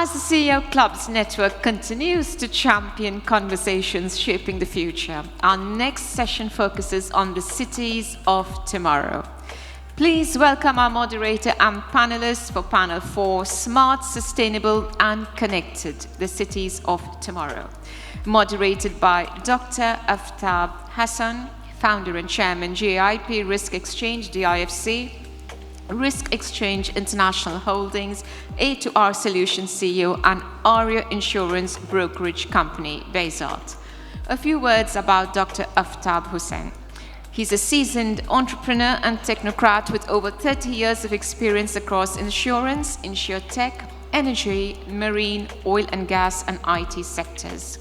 As the CEO Club's network continues to champion conversations shaping the future, our next session focuses on the cities of tomorrow. Please welcome our moderator and panelists for panel 4, Smart, Sustainable and Connected, the Cities of Tomorrow. Moderated by Dr. Aftab Hassan, founder and chairman, GAIP Risk Exchange, DIFC, Risk Exchange International Holdings, A2R Solutions CEO, and Aria Insurance Brokerage Company, Baysat. A few words about Dr. Aftab Hussain. He's a seasoned entrepreneur and technocrat with over 30 years of experience across insurance, insurtech, energy, marine, oil and gas, and IT sectors.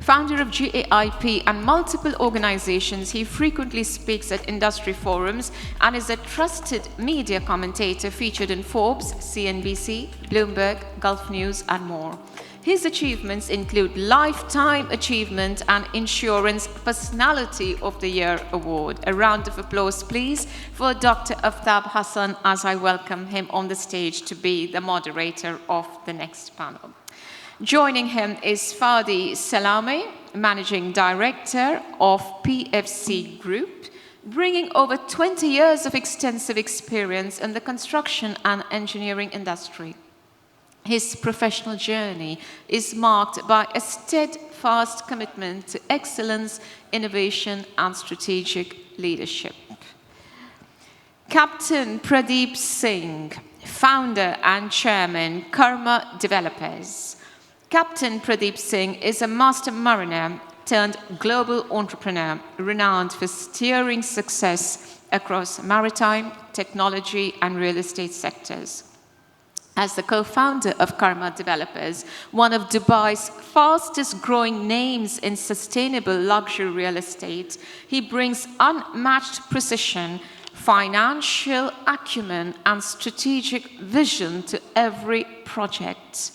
Founder of GAIP and multiple organizations, he frequently speaks at industry forums and is a trusted media commentator featured in Forbes, CNBC, Bloomberg, Gulf News, and more. His achievements include Lifetime Achievement and Insurance Personality of the Year Award. A round of applause, please, for Dr. Aftab Hassan as I welcome him on the stage to be the moderator of the next panel. Joining him is Fadi Salameh, Managing Director of PFC Group, bringing over 20 years of extensive experience in the construction and engineering industry. His professional journey is marked by a steadfast commitment to excellence, innovation, and strategic leadership. Captain Pradeep Singh, founder and chairman, Karma Developers. Captain Pradeep Singh is a master mariner turned global entrepreneur, renowned for steering success across maritime, technology, and real estate sectors. As the co-founder of Karma Developers, one of Dubai's fastest growing names in sustainable luxury real estate, he brings unmatched precision, financial acumen, and strategic vision to every project.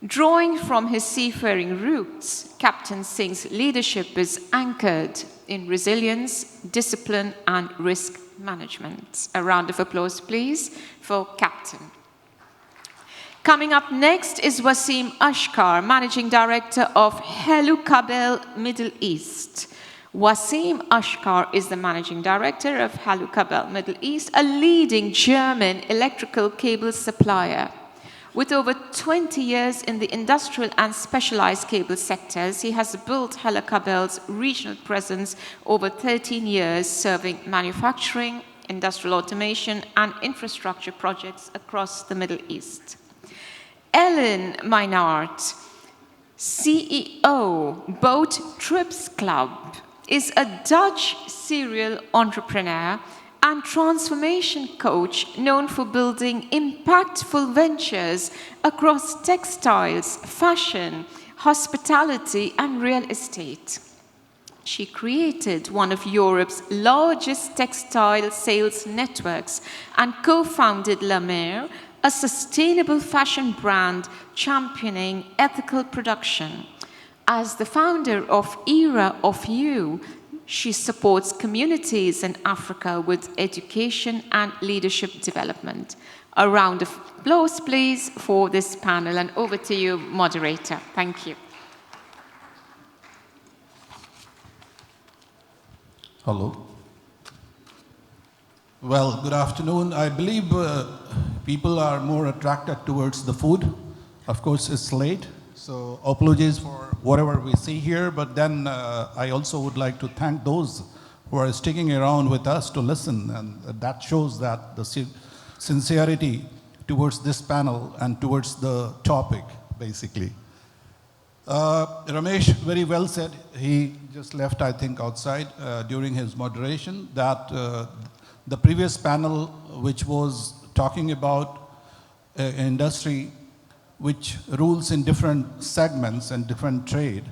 Drawing from his seafaring roots, Captain Singh's leadership is anchored in resilience, discipline, and risk management. A round of applause, please, for Captain. Coming up next is Waseem Ashqar, Managing Director of Helukabel Middle East. Waseem Ashqar is the Managing Director of Helukabel Middle East, a leading German electrical cable supplier. With over 20 years in the industrial and specialized cable sectors, he has built Helukabel's regional presence over 13 years, serving manufacturing, industrial automation, and infrastructure projects across the Middle East. Ellen Mannaert, CEO, Boat Trips Club, is a Dutch serial entrepreneur and transformation coach known for building impactful ventures across textiles, fashion, hospitality, and real estate. She created one of Europe's largest textile sales networks and co-founded La Mer, a sustainable fashion brand championing ethical production. As the founder of Era of You, she supports communities in Africa with education and leadership development. A round of applause, please, for this panel. And over to you, moderator. Thank you. Hello. Well, good afternoon. I believe people are more attracted towards the food. Of course, it's late, so apologies for whatever we see here, but then I also would like to thank those who are sticking around with us to listen, and that shows that the sincerity towards this panel and towards the topic, basically. Ramesh very well said, he just left, I think, outside during his moderation, that the previous panel, which was talking about industry which rules in different segments and different trade.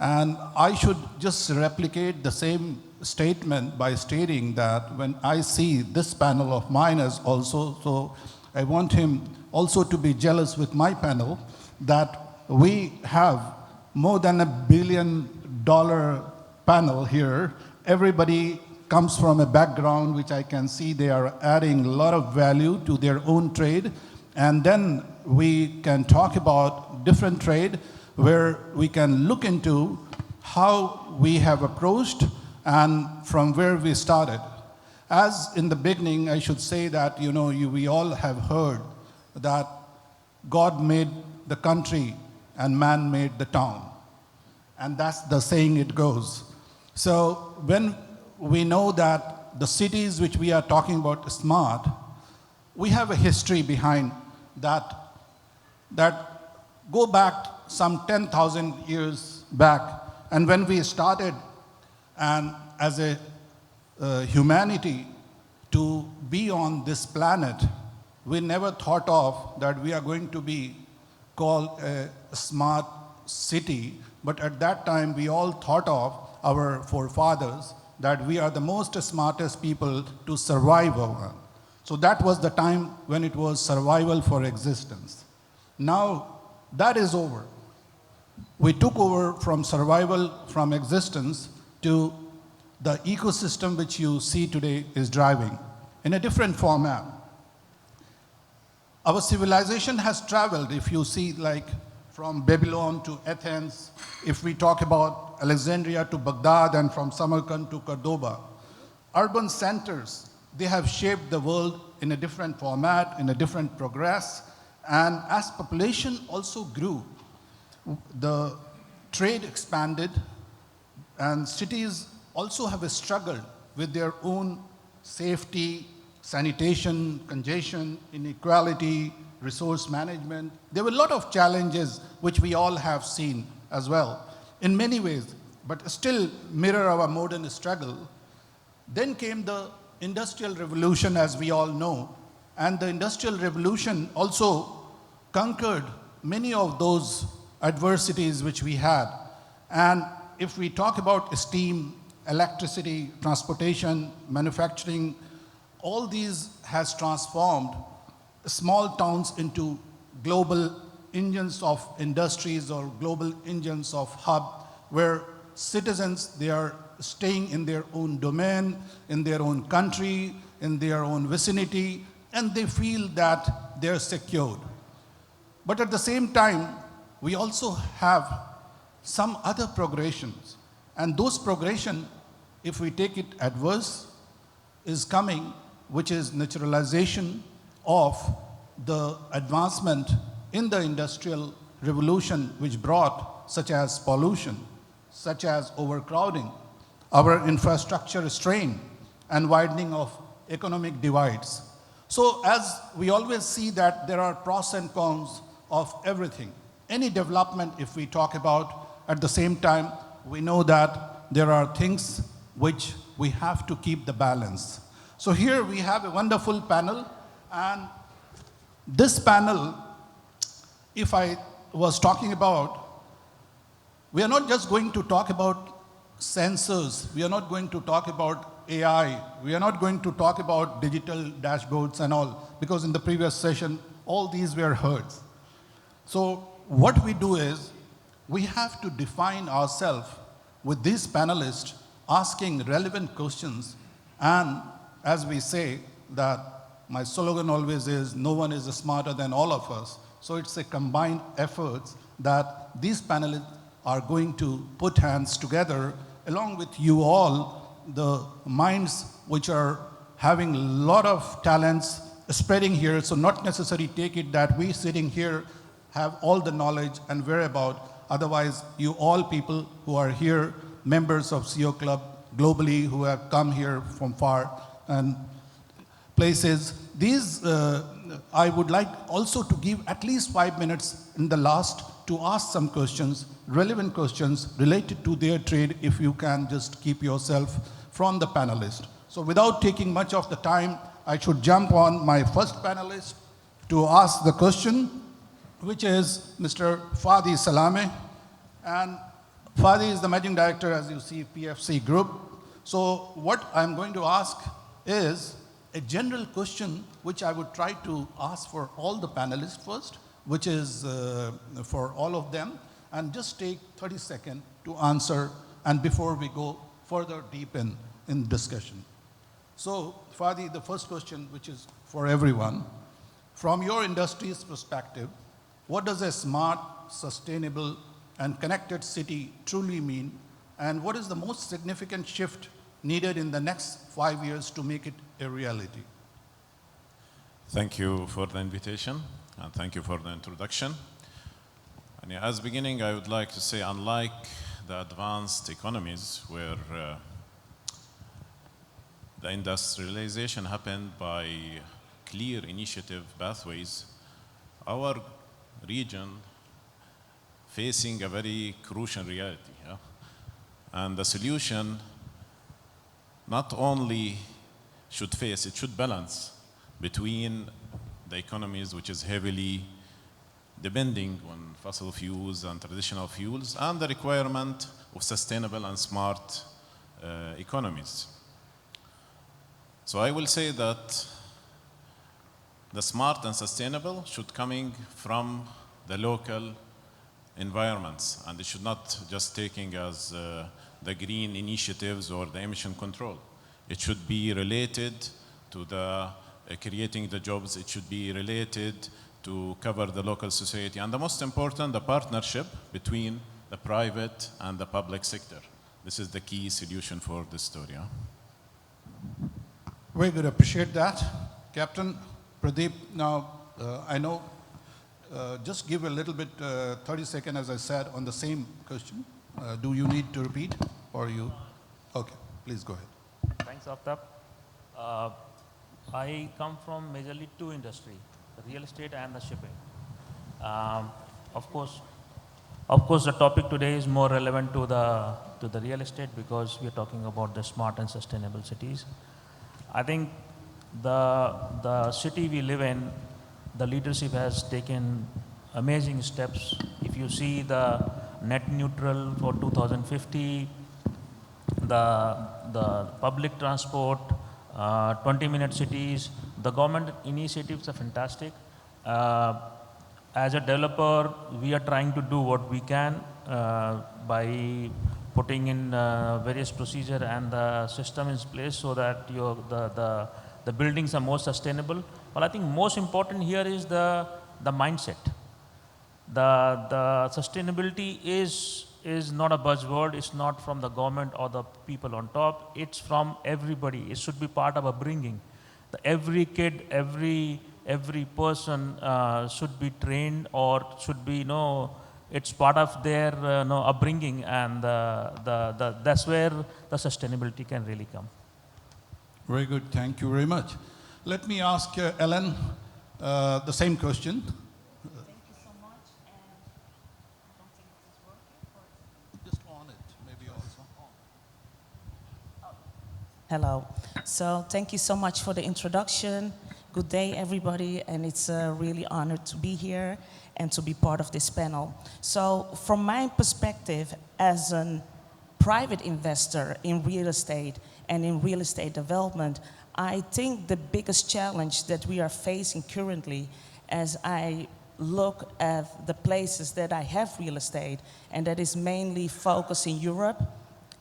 And I should just replicate the same statement by stating that when I see this panel of mine as also, so I want him also to be jealous with my panel that we have more than $1 billion panel here. Everybody comes from a background which I can see they are adding a lot of value to their own trade. And then we can talk about different trade, where we can look into how we have approached and from where we started. As in the beginning, I should say that, we all have heard that God made the country and man made the town. And that's the saying it goes. So when we know that the cities which we are talking about smart, we have a history behind that go back some 10,000 years back. And when we started, and as a humanity to be on this planet, we never thought of that we are going to be called a smart city. But at that time, we all thought of our forefathers that we are the most smartest people to survive over. So that was the time when it was survival for existence. Now that is over. We took over from survival from existence to the ecosystem which you see today is driving in a different format. Our civilization has traveled, if you see, like from Babylon to Athens, if we talk about Alexandria to Baghdad, and from Samarkand to Cordoba. Urban centers, they have shaped the world in a different format, in a different progress, and as population also grew, the trade expanded, and cities also have struggled with their own safety, sanitation, congestion, inequality, resource management. There were a lot of challenges which we all have seen as well, in many ways, but still mirror our modern struggle. Then came the Industrial Revolution, as we all know, and the Industrial Revolution also conquered many of those adversities which we had. And if we talk about steam, electricity, transportation, manufacturing, all these has transformed small towns into global engines of industries or global engines of hub, where citizens, they are staying in their own domain, in their own country, in their own vicinity, and they feel that they're secured. But at the same time, we also have some other progressions. And those progression, if we take it adverse, is coming, which is naturalization of the advancement in the Industrial Revolution, which brought such as pollution, such as overcrowding, our infrastructure strain, and widening of economic divides. So as we always see that there are pros and cons of everything. Any development, if we talk about, at the same time, we know that there are things which we have to keep the balance. So here we have a wonderful panel, and this panel, if I was talking about, we are not just going to talk about sensors, we are not going to talk about AI, we are not going to talk about digital dashboards and all, because in the previous session, all these were heard. So what we do is, we have to define ourselves with these panelists asking relevant questions, and as we say that my slogan always is, no one is smarter than all of us. So it's a combined effort that these panelists are going to put hands together along with you all, the minds which are having a lot of talents spreading here. So not necessarily take it that we sitting here have all the knowledge and whereabout. Otherwise, you all people who are here, members of CEO Club globally, who have come here from far and places, these, I would like also to give at least 5 minutes in the last to ask some questions, relevant questions related to their trade, if you can just keep yourself from the panelist. So without taking much of the time, I should jump on my first panelist to ask the question, which is Mr. Fadi Salameh. And Fadi is the Managing Director, as you see, PFC Group. So what I'm going to ask is a general question, which I would try to ask for all the panelists first, which is for all of them, and just take 30 seconds to answer, and before we go further deep in discussion. So, Fadi, the first question, which is for everyone, From your industry's perspective, what does a smart, sustainable, and connected city truly mean? And what is the most significant shift needed in the next 5 years to make it a reality? Thank you for the invitation, and thank you for the introduction. And as beginning, I would like to say, unlike the advanced economies where the industrialization happened by clear initiative pathways, our region facing a very crucial reality. Yeah? And the solution not only should face, it should balance between the economies which is heavily depending on fossil fuels and traditional fuels and the requirement of sustainable and smart economies. So I will say that the smart and sustainable should coming from the local environments, and it should not just taking as the green initiatives or the emission control. It should be related to the creating the jobs. It should be related to cover the local society. And the most important, the partnership between the private and the public sector. This is the key solution for this story. Huh? Very good, appreciate that. Captain, Pradeep, now I know, just give a little bit, 30 seconds as I said on the same question. Do you need to repeat or you? Okay, please go ahead. Thanks, Aftab. I come from majorly two industry, the real estate and the shipping. Of course, the topic today is more relevant to the real estate because we are talking about the smart and sustainable cities. I think the city we live in, the leadership has taken amazing steps. If you see the net neutral for 2050, the public transport, 20-minute cities, the government initiatives are fantastic. As a developer, we are trying to do what we can by putting in various procedure and the system in place so that the buildings are more sustainable. But I think most important here is the mindset. The sustainability is not a buzzword. It's not from the government or the people on top. It's from everybody. It should be part of upbringing. Every kid, every person should be trained or should be, it's part of their upbringing, and that's where the sustainability can really come. Very good, thank you very much. Let me ask Ellen the same question. Thank you so much. And I don't think this is working. Just on it, maybe also. Hello. So thank you so much for the introduction. Good day, everybody, and it's a really honor to be here and to be part of this panel. So from my perspective as a private investor in real estate and in real estate development, I think the biggest challenge that we are facing currently, as I look at the places that I have real estate, and that is mainly focused in Europe,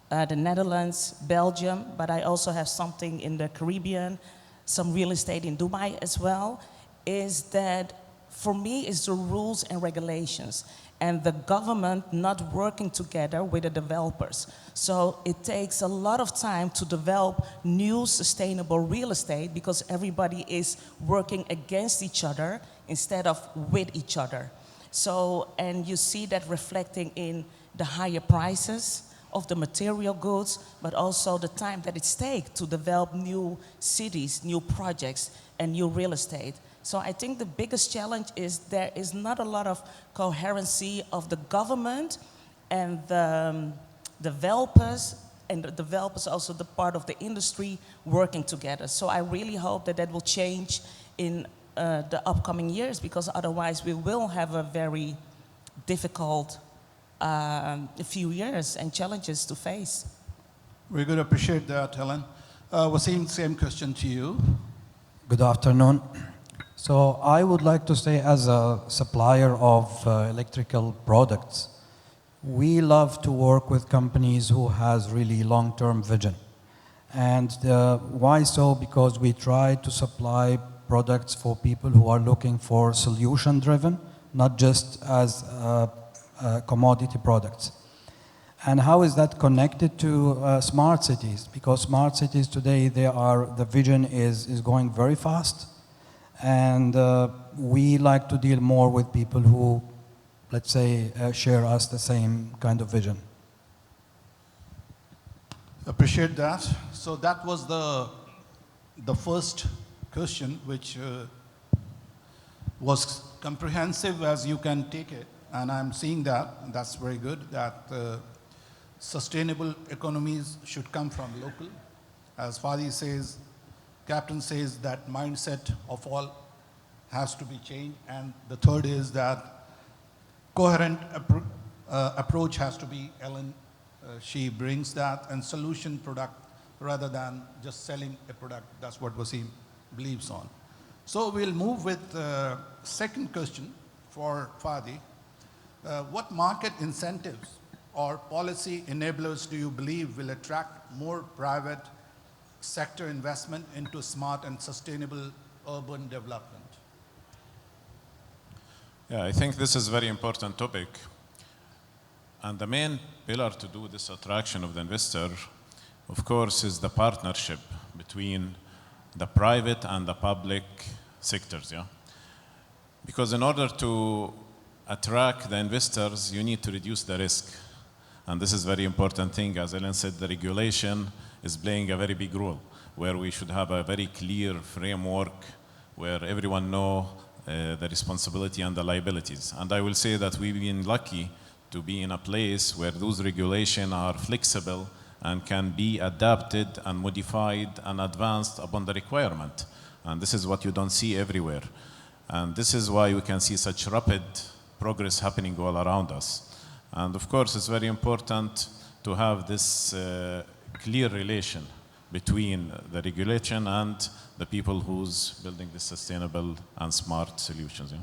the Netherlands, Belgium, but I also have something in the Caribbean, some real estate in Dubai as well, is that for me is the rules and regulations and the government not working together with the developers. So it takes a lot of time to develop new sustainable real estate because everybody is working against each other instead of with each other. So, and you see that reflecting in the higher prices of the material goods, but also the time that it takes to develop new cities, new projects, and new real estate. So I think the biggest challenge is there is not a lot of coherency of the government and the developers, and the developers also the part of the industry working together. So I really hope that that will change in the upcoming years, because otherwise we will have a very difficult few years and challenges to face. We're going to appreciate that, Helen. Waseem, same question to you. Good afternoon. So I would like to say, as a supplier of electrical products, we love to work with companies who has really long-term vision. And why so? Because we try to supply products for people who are looking for solution-driven, not just as commodity products. And how is that connected to smart cities? Because smart cities today, the vision is going very fast. And we like to deal more with people who, let's say, share us the same kind of vision. Appreciate that. So that was the first question, which was comprehensive as you can take it. And I'm seeing that, and that's very good, that sustainable economies should come from local. As Fadi says, Captain says that mindset of all has to be changed. And the third is that coherent approach has to be Ellen. She brings that, and solution product rather than just selling a product. That's what Waseem believes on. So we'll move with second question for Fadi. What market incentives or policy enablers do you believe will attract more private sector investment into smart and sustainable urban development? Yeah, I think this is a very important topic. And the main pillar to do this attraction of the investor, of course, is the partnership between the private and the public sectors, yeah? Because in order to attract the investors, you need to reduce the risk. And this is a very important thing. As Ellen said, the regulation is playing a very big role, where we should have a very clear framework where everyone knows the responsibility and the liabilities. And I will say that we've been lucky to be in a place where those regulations are flexible and can be adapted and modified and advanced upon the requirement. And this is what you don't see everywhere. And this is why we can see such rapid progress happening all around us. And of course, it's very important to have this clear relation between the regulation and the people who's building the sustainable and smart solutions. Yeah?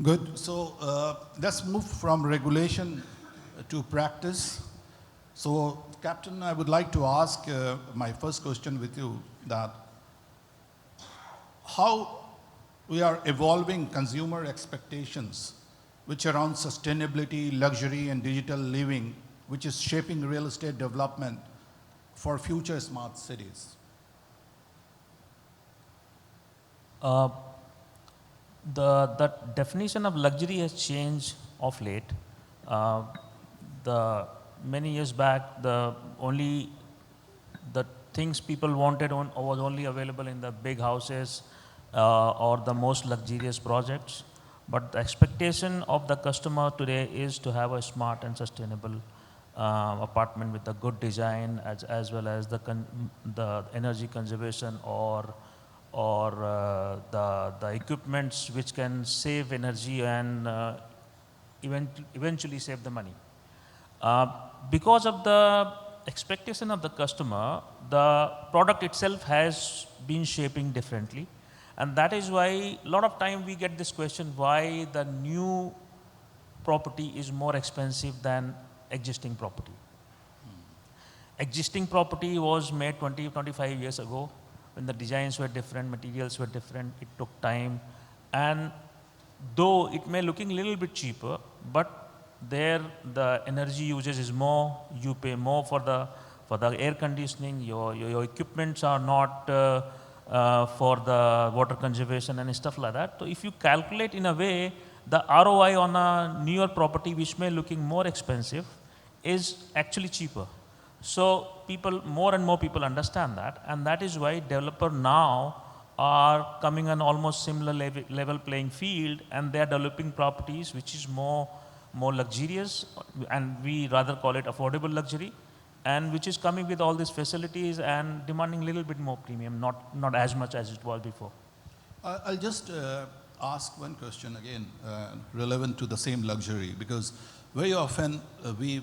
Good. So let's move from regulation to practice. So, Captain, I would like to ask my first question with you, that how we are evolving consumer expectations, which are around sustainability, luxury, and digital living, which is shaping real estate development for future smart cities. The definition of luxury has changed of late. Many years back, the things people wanted was only available in the big houses or the most luxurious projects. But the expectation of the customer today is to have a smart and sustainable apartment with a good design, as well as the energy conservation or the equipments which can save energy and eventually save the money. Because of the expectation of the customer, the product itself has been shaping differently. And that is why a lot of time we get this question, why the new property is more expensive than existing property. Existing property was made 20, 25 years ago, when the designs were different, materials were different, it took time. And though it may looking a little bit cheaper, but there the energy usage is more, you pay more for the air conditioning, your equipments are not for the water conservation and stuff like that. So if you calculate in a way, the ROI on a newer property, which may looking more expensive, is actually cheaper. So more and more people understand that, and that is why developers now are coming on almost similar level playing field, and they are developing properties which is more luxurious, and we rather call it affordable luxury, and which is coming with all these facilities and demanding a little bit more premium, not as much as it was before. I'll just ask one question again, relevant to the same luxury, because very often we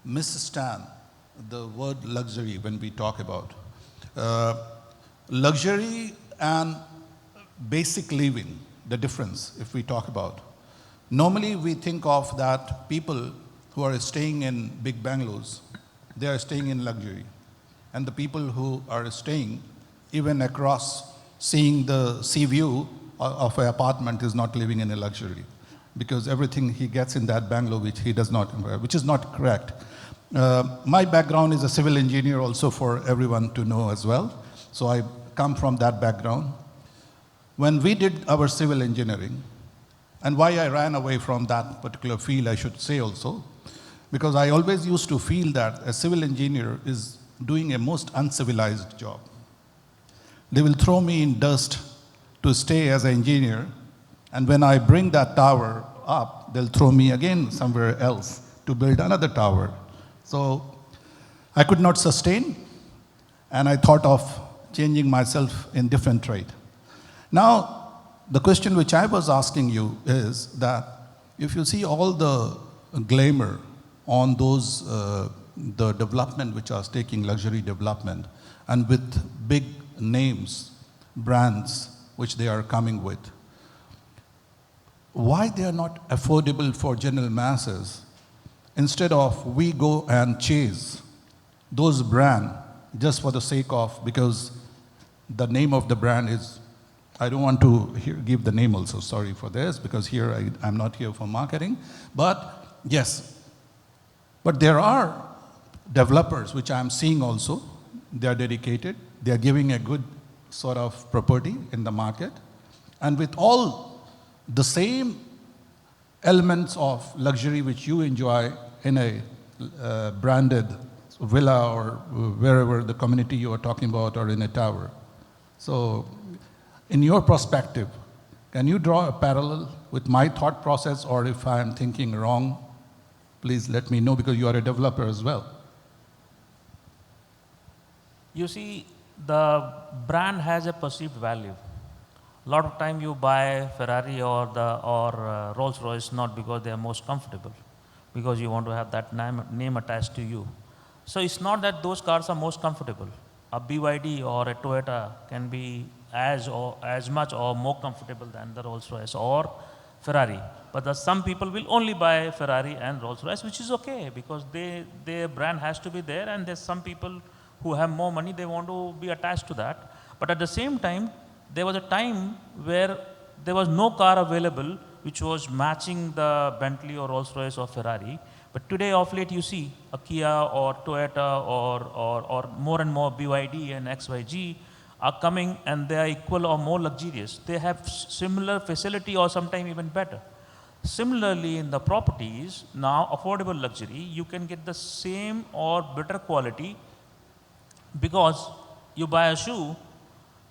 misstand the word luxury when we talk about luxury and basic living, the difference if we talk about. Normally we think of that people who are staying in big bungalows, they are staying in luxury. And the people who are staying even across seeing the sea view of an apartment is not living in a luxury, because everything he gets in that bungalow which he does not, which is not correct. My background is a civil engineer also, for everyone to know as well. So I come from that background. When we did our civil engineering, and why I ran away from that particular field, I should say also, because I always used to feel that a civil engineer is doing a most uncivilized job. They will throw me in dust to stay as an engineer, and when I bring that tower up, they'll throw me again somewhere else to build another tower. So I could not sustain, and I thought of changing myself in different trade. Now, the question which I was asking you is that if you see all the glamour on those, the development which are taking luxury development, and with big names, brands which they are coming with, why they are not affordable for general masses? Instead of we go and chase those brands just for the sake of, because the name of the brand is, I don't want to give the name also, sorry for this, because here I'm not here for marketing, but yes. But there are developers which I'm seeing also, they are dedicated, they are giving a good sort of property in the market, and with all the same elements of luxury which you enjoy in a branded villa or wherever the community you are talking about, or in a tower. So in your perspective, can you draw a parallel with my thought process, or if I am thinking wrong, please let me know, because you are a developer as well. You see, the brand has a perceived value. A lot of time you buy Ferrari or Rolls Royce not because they are most comfortable, because you want to have that name attached to you. So it's not that those cars are most comfortable. A BYD or a Toyota can be as much or more comfortable than the Rolls Royce or Ferrari. But some people will only buy Ferrari and Rolls Royce, which is okay, because their brand has to be there, and there's some people who have more money, they want to be attached to that. But at the same time, there was a time where there was no car available which was matching the Bentley or Rolls Royce or Ferrari. But today, of late, you see a Kia or Toyota or more and more BYD and XYG are coming, and they are equal or more luxurious. They have similar facility or sometimes even better. Similarly, in the properties, now affordable luxury, you can get the same or better quality, because you buy a shoe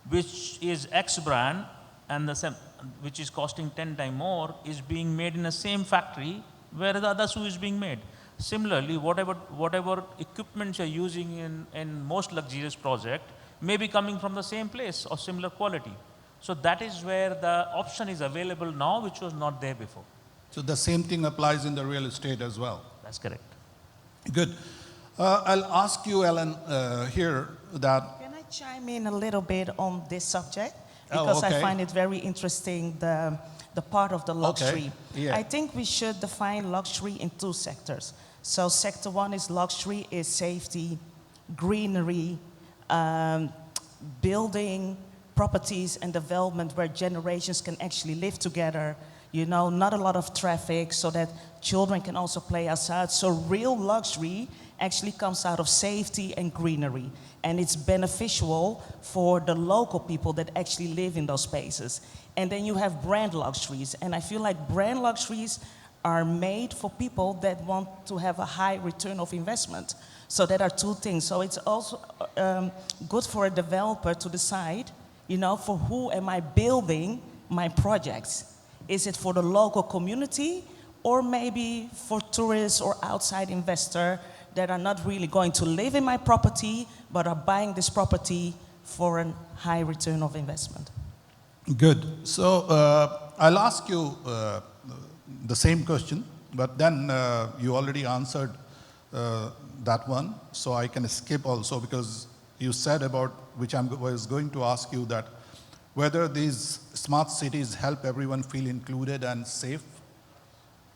which is X brand and the same, which is costing 10 times more, is being made in the same factory where the other shoe is being made. Similarly, whatever equipment you're using in most luxurious project may be coming from the same place or similar quality. So that is where the option is available now, which was not there before. So the same thing applies in the real estate as well. That's correct. Good. I'll ask you, Ellen, here that... Can I chime in a little bit on this subject? Because I find it very interesting, the part of the luxury. Okay. Yeah. I think we should define luxury in two sectors. So sector one is luxury, is safety, greenery, building properties and development where generations can actually live together. You know, not a lot of traffic, so that children can also play outside. So real luxury actually comes out of safety and greenery. And it's beneficial for the local people that actually live in those spaces. And then you have brand luxuries. And I feel like brand luxuries are made for people that want to have a high return of investment. So that are two things. So it's also good for a developer to decide, you know, for who am I building my projects? Is it for the local community, or maybe for tourists or outside investor that are not really going to live in my property, but are buying this property for a high return of investment? Good. So I'll ask you the same question, but then you already answered that one, so I can skip also, because you said about, which I was going to ask you, that whether these smart cities help everyone feel included and safe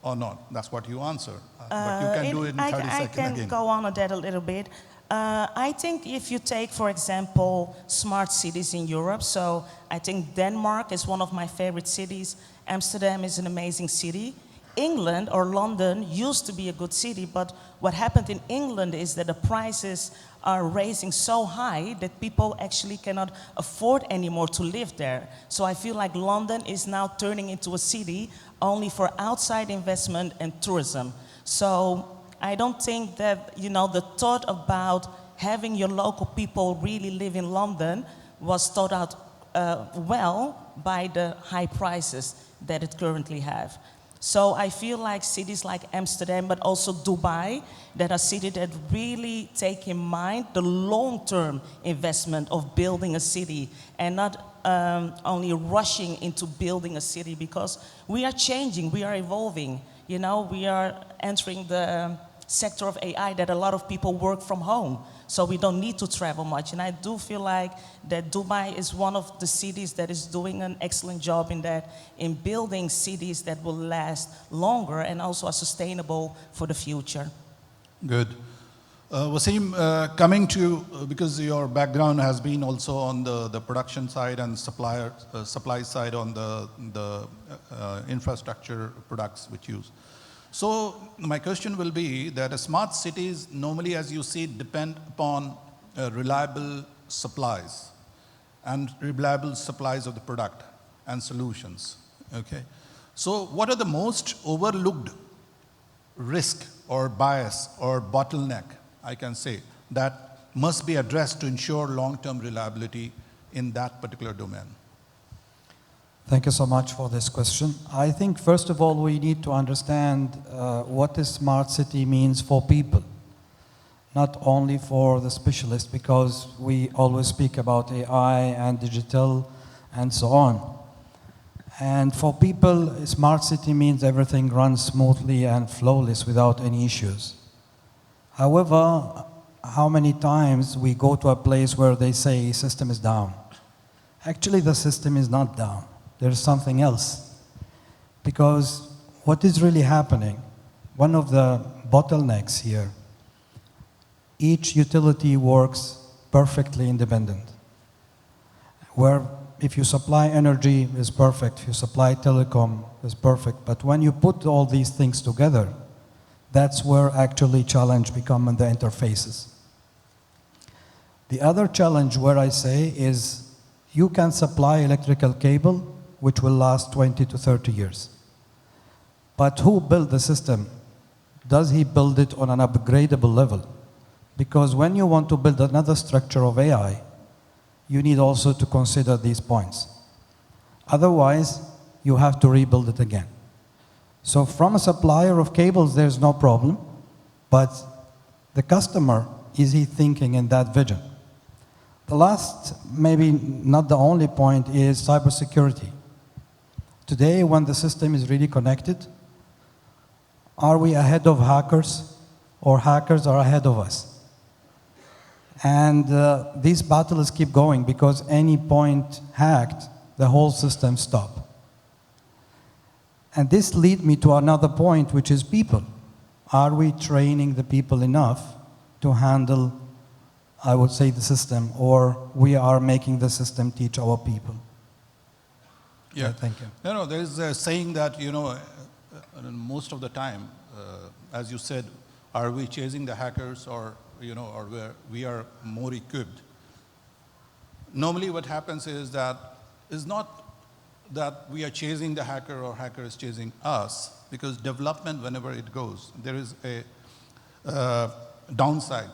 or not. That's what you answered. But you can do it in 30 seconds again. I can go on that a little bit. I think if you take, for example, smart cities in Europe, so I think Denmark is one of my favorite cities. Amsterdam is an amazing city. England or London used to be a good city, but what happened in England is that the prices are raising so high that people actually cannot afford anymore to live there. So I feel like London is now turning into a city only for outside investment and tourism. So I don't think that, the thought about having your local people really live in London was thought out well by the high prices that it currently have. So I feel like cities like Amsterdam, but also Dubai, that are cities that really take in mind the long-term investment of building a city and not only rushing into building a city, because we are changing, we are evolving. We are entering the sector of AI that a lot of people work from home, so we don't need to travel much. And I do feel like that Dubai is one of the cities that is doing an excellent job in that, in building cities that will last longer and also are sustainable for the future. Good. Waseem, coming to, because your background has been also on the production side and supply side on the infrastructure products which use. So my question will be that smart cities normally, as you see, depend upon reliable supplies and reliable supplies of the product and solutions, okay? So what are the most overlooked risk or bias or bottleneck, I can say, that must be addressed to ensure long-term reliability in that particular domain? Thank you so much for this question. I think, first of all, we need to understand what a smart city means for people, not only for the specialists, because we always speak about AI and digital and so on. And for people, a smart city means everything runs smoothly and flawless without any issues. However, how many times we go to a place where they say system is down? Actually, the system is not down. There's something else. Because what is really happening, one of the bottlenecks here, each utility works perfectly independent. Where if you supply energy, it's perfect. If you supply telecom, it's perfect. But when you put all these things together, that's where actually challenge become in the interfaces. The other challenge where I say is you can supply electrical cable which will last 20 to 30 years. But who built the system? Does he build it on an upgradable level? Because when you want to build another structure of AI, you need also to consider these points. Otherwise, you have to rebuild it again. So from a supplier of cables, there's no problem, but the customer, is he thinking in that vision? The last, maybe not the only point, is cybersecurity. Today, when the system is really connected, are we ahead of hackers, or hackers are ahead of us? And these battles keep going, because any point hacked, the whole system stops. And this leads me to another point, which is people. Are we training the people enough to handle, I would say, the system, or we are making the system teach our people? Yeah, thank you. There is a saying that, most of the time, as you said, are we chasing the hackers, or, or we are more equipped? Normally what happens is that it's not that we are chasing the hacker or hacker is chasing us, because development, whenever it goes, there is a downside.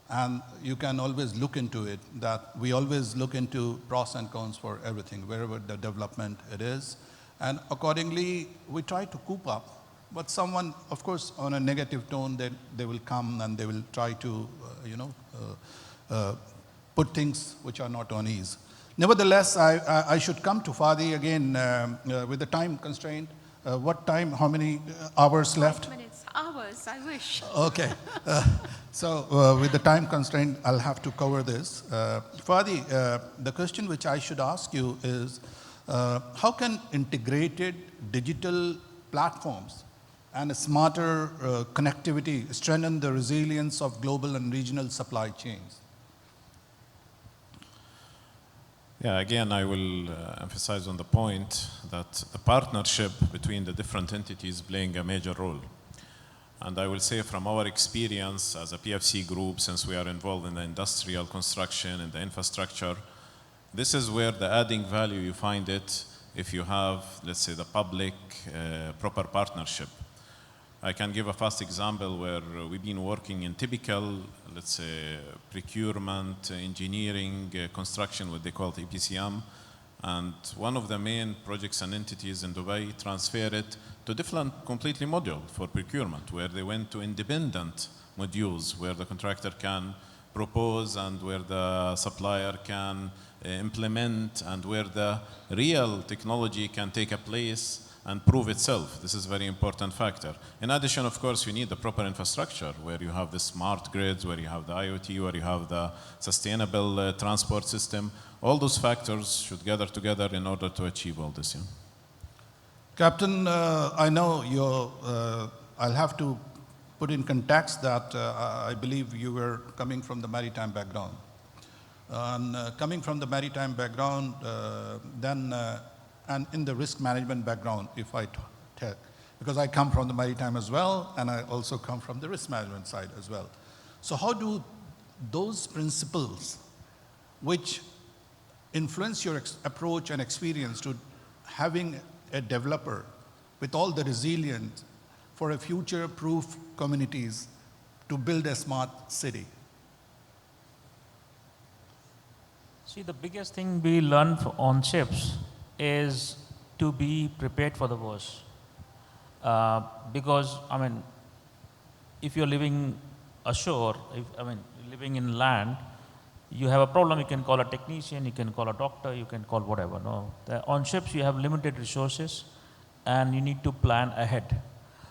And you can always look into it, that we always look into pros and cons for everything, wherever the development it is. And accordingly, we try to coop up. But someone, of course, on a negative tone, they will come and they will try to, put things which are not on ease. Nevertheless, I should come to Fadi again with the time constraint. What time, how many hours left? 5 minutes. Hours, I wish. Okay. So with the time constraint, I'll have to cover this. Fadi, the question which I should ask you is, how can integrated digital platforms and a smarter connectivity strengthen the resilience of global and regional supply chains? Yeah, again, I will emphasize on the point that the partnership between the different entities playing a major role. And I will say from our experience as a PFC group, since we are involved in the industrial construction and the infrastructure, this is where the adding value you find it if you have, let's say, the public proper partnership. I can give a fast example where we've been working in typical, let's say, procurement, engineering, construction, what they call the EPCM. And one of the main projects and entities in Dubai transferred it to different completely module for procurement, where they went to independent modules where the contractor can propose and where the supplier can implement and where the real technology can take a place and prove itself. This is a very important factor. In addition, of course, you need the proper infrastructure where you have the smart grids, where you have the IoT, where you have the sustainable transport system. All those factors should gather together in order to achieve all this. Yeah. Captain, I know I'll have to put in context that I believe you were coming from the maritime background. And coming from the maritime background, and in the risk management background, if I tell, because I come from the maritime as well, and I also come from the risk management side as well. So how do those principles, which influence your approach and experience to having a developer with all the resilience for a future-proof communities to build a smart city? See, the biggest thing we learn on ships is to be prepared for the worst. Because, I mean, if you're living ashore, living in land, you have a problem, you can call a technician, you can call a doctor, you can call whatever. No, on ships you have limited resources and you need to plan ahead.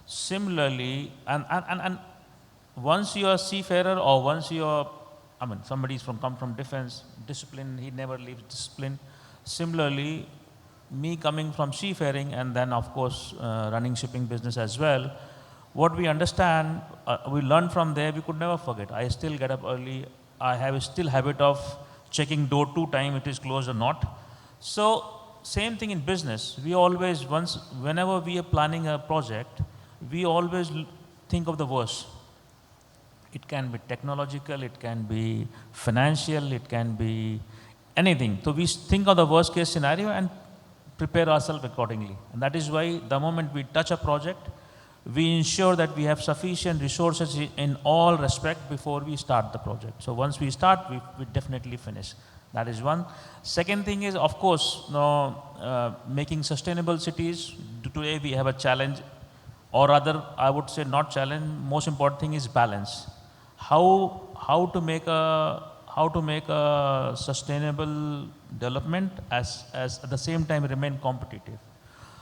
Similarly, and once you are a seafarer or once you are, somebody's come from defense, discipline, he never leaves discipline. Similarly, me coming from seafaring and then of course running shipping business as well, what we understand, we learn from there, we could never forget. I still get up early. I have a still habit of checking door 2 times it is closed or not. So same thing in business. We always, whenever we are planning a project, we always think of the worst. It can be technological, it can be financial, it can be anything. So we think of the worst case scenario and prepare ourselves accordingly. And that is why the moment we touch a project, we ensure that we have sufficient resources in all respect before we start the project. So once we start, we definitely finish. That is one. Second thing is, of course, making sustainable cities. Today we have a challenge, or rather, I would say not challenge. Most important thing is balance. How to make a sustainable development as at the same time remain competitive.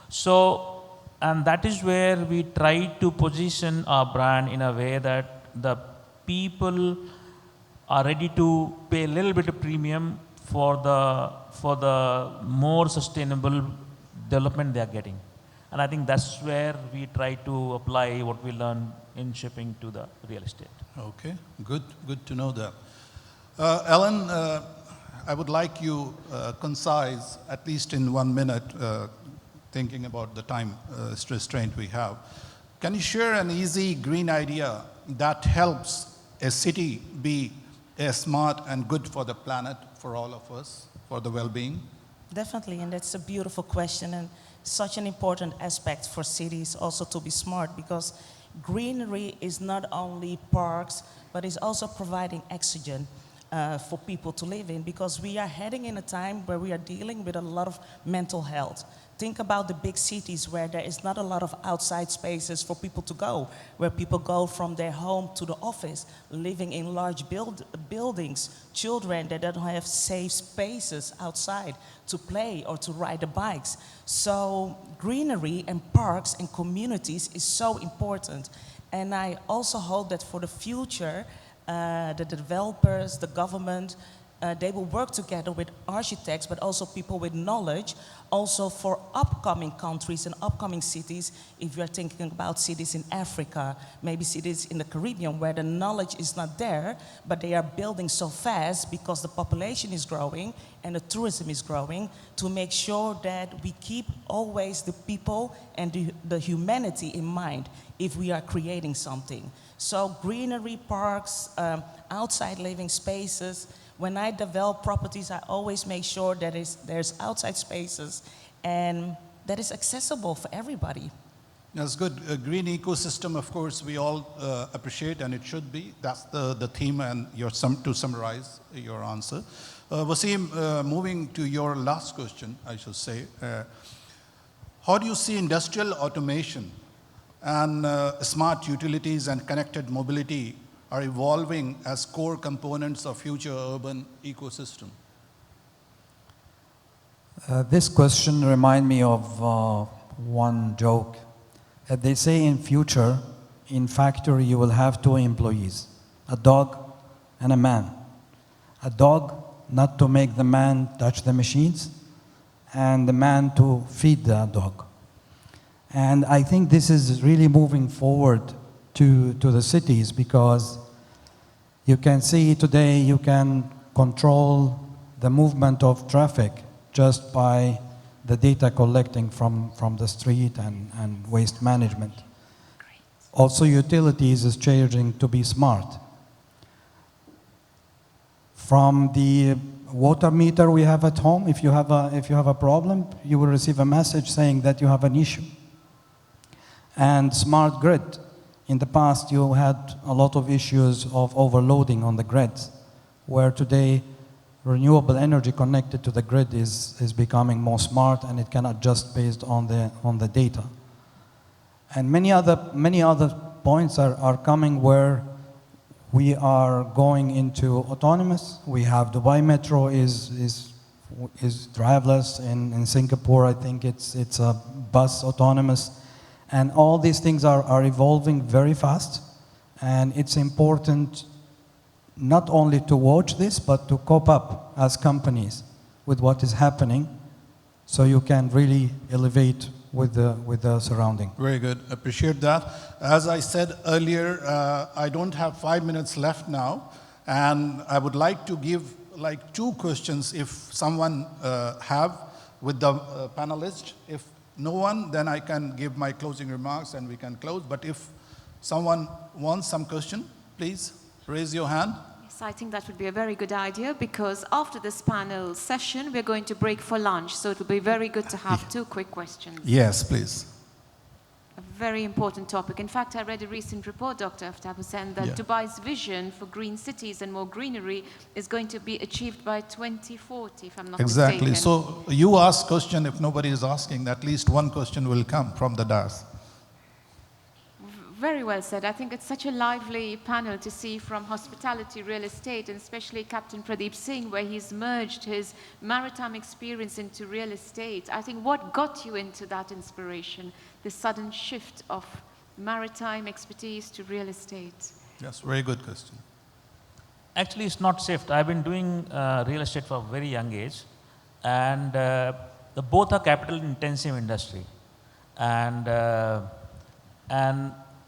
So. And that is where we try to position our brand in a way that the people are ready to pay a little bit of premium for the more sustainable development they are getting. And I think that's where we try to apply what we learn in shipping to the real estate. Okay, good to know that. Ellen, I would like you concise, at least in 1 minute, thinking about the time restraint we have. Can you share an easy green idea that helps a city be smart and good for the planet, for all of us, for the well-being? Definitely, and that's a beautiful question and such an important aspect for cities also to be smart, because greenery is not only parks, but is also providing oxygen for people to live in, because we are heading in a time where we are dealing with a lot of mental health. Think about the big cities where there is not a lot of outside spaces for people to go, where people go from their home to the office, living in large buildings, children that don't have safe spaces outside to play or to ride the bikes. So greenery and parks and communities is so important. And I also hope that for the future, the developers, the government, they will work together with architects, but also people with knowledge, also for upcoming countries and upcoming cities. If you're thinking about cities in Africa, maybe cities in the Caribbean where the knowledge is not there, but they are building so fast because the population is growing and the tourism is growing, to make sure that we keep always the people and the humanity in mind if we are creating something. So greenery, parks, outside living spaces. When I develop properties, I always make sure that there's outside spaces and that is accessible for everybody. That's good. A green ecosystem, of course, we all appreciate, and it should be. That's the theme, and to summarize your answer. Waseem, moving to your last question, I should say. How do you see industrial automation and smart utilities and connected mobility are evolving as core components of future urban ecosystem? This question reminds me of one joke. They say in future, in factory, you will have 2 employees, a dog and a man. A dog, not to make the man touch the machines, and the man to feed the dog. And I think this is really moving forward to the cities, because you can see today you can control the movement of traffic just by the data collecting from the street and waste management. Great. Also, utilities is changing to be smart. From the water meter we have at home, if you have a problem, you will receive a message saying that you have an issue. And smart grid. In the past, you had a lot of issues of overloading on the grids, where today renewable energy connected to the grid is becoming more smart, and it can adjust based on the data. And many other points are coming where we are going into autonomous. We have Dubai Metro is driverless. In Singapore, I think it's a bus autonomous. And all these things are evolving very fast, and it's important not only to watch this, but to cope up as companies with what is happening, so you can really elevate with the surrounding. Very good. Appreciate that. As I said earlier, I don't have 5 minutes left now, and I would like to give like 2 questions if someone have with the panelists. If no one, then I can give my closing remarks and we can close. But if someone wants some question, please raise your hand. Yes, I think that would be a very good idea, because after this panel session, we're going to break for lunch. So it will be very good to have 2 quick questions. Yes, please. A very important topic. In fact, I read a recent report, Dr. Aftab Hussain, that Dubai's vision for green cities and more greenery is going to be achieved by 2040, if I'm not Exactly. mistaken. So you ask question, if nobody is asking, at least one question will come from the dais. Very well said. I think it's such a lively panel to see from hospitality, real estate, and especially Captain Pradeep Singh, where he's merged his maritime experience into real estate. I think what got you into that inspiration, the sudden shift of maritime expertise to real estate? Yes, very good question. Actually, it's not shift. I've been doing real estate for a very young age, and both are capital-intensive industry, and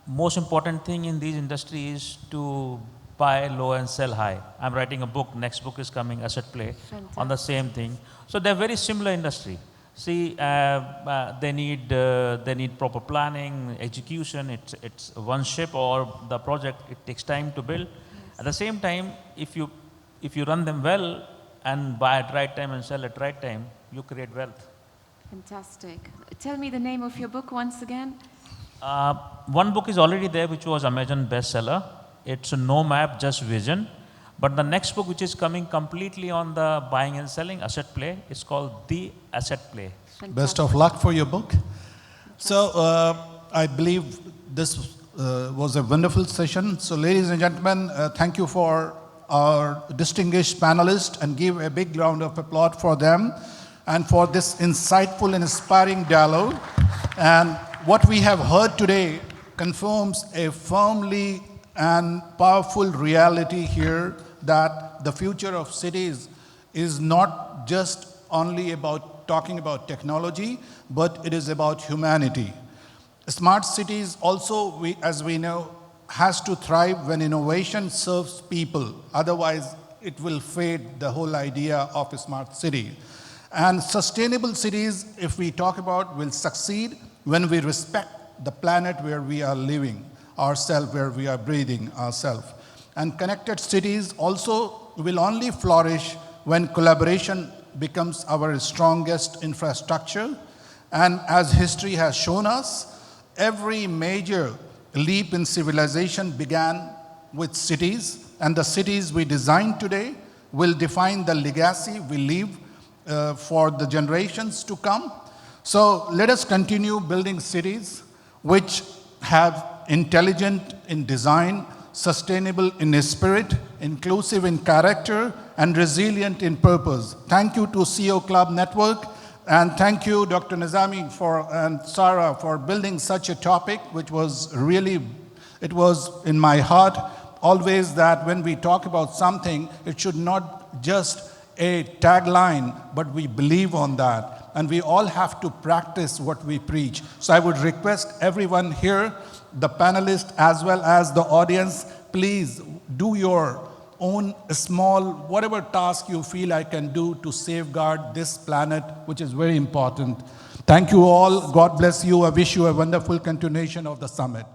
most important thing in these industries is to buy low and sell high. I'm writing a book. Next book is coming, Asset Play, on the same thing. So they're very similar industry. See, they need proper planning, execution. It's one ship or the project. It takes time to build. Yes. At the same time, if you run them well and buy at right time and sell at right time, you create wealth. Fantastic. Tell me the name of your book once again. One book is already there, which was Amazon bestseller. It's a no map, just vision. But the next book, which is coming completely on the buying and selling, Asset Play, is called The Asset Play. Fantastic. Best of luck for your book. So I believe this was a wonderful session. So ladies and gentlemen, thank you for our distinguished panelists, and give a big round of applause for them and for this insightful and inspiring dialogue. And what we have heard today confirms a firmly and powerful reality here, that the future of cities is not just only about talking about technology, but it is about humanity. Smart cities also, as we know, has to thrive when innovation serves people. Otherwise, it will fade, the whole idea of a smart city. And sustainable cities, if we talk about, will succeed when we respect the planet where we are living ourselves, where we are breathing ourselves. And connected cities also will only flourish when collaboration becomes our strongest infrastructure. And as history has shown us, every major leap in civilization began with cities, and the cities we design today will define the legacy we leave for the generations to come. So let us continue building cities which have intelligent in design, sustainable in spirit, inclusive in character, and resilient in purpose. Thank you to CEO Club Network, and thank you, Dr. Nizami and Sarah, for building such a topic, which was really, it was in my heart always that when we talk about something, it should not just a tagline, but we believe on that. And we all have to practice what we preach. So I would request everyone here, the panelists as well as the audience, please do your own small, whatever task you feel I can do to safeguard this planet, which is very important. Thank you all. God bless you. I wish you a wonderful continuation of the summit.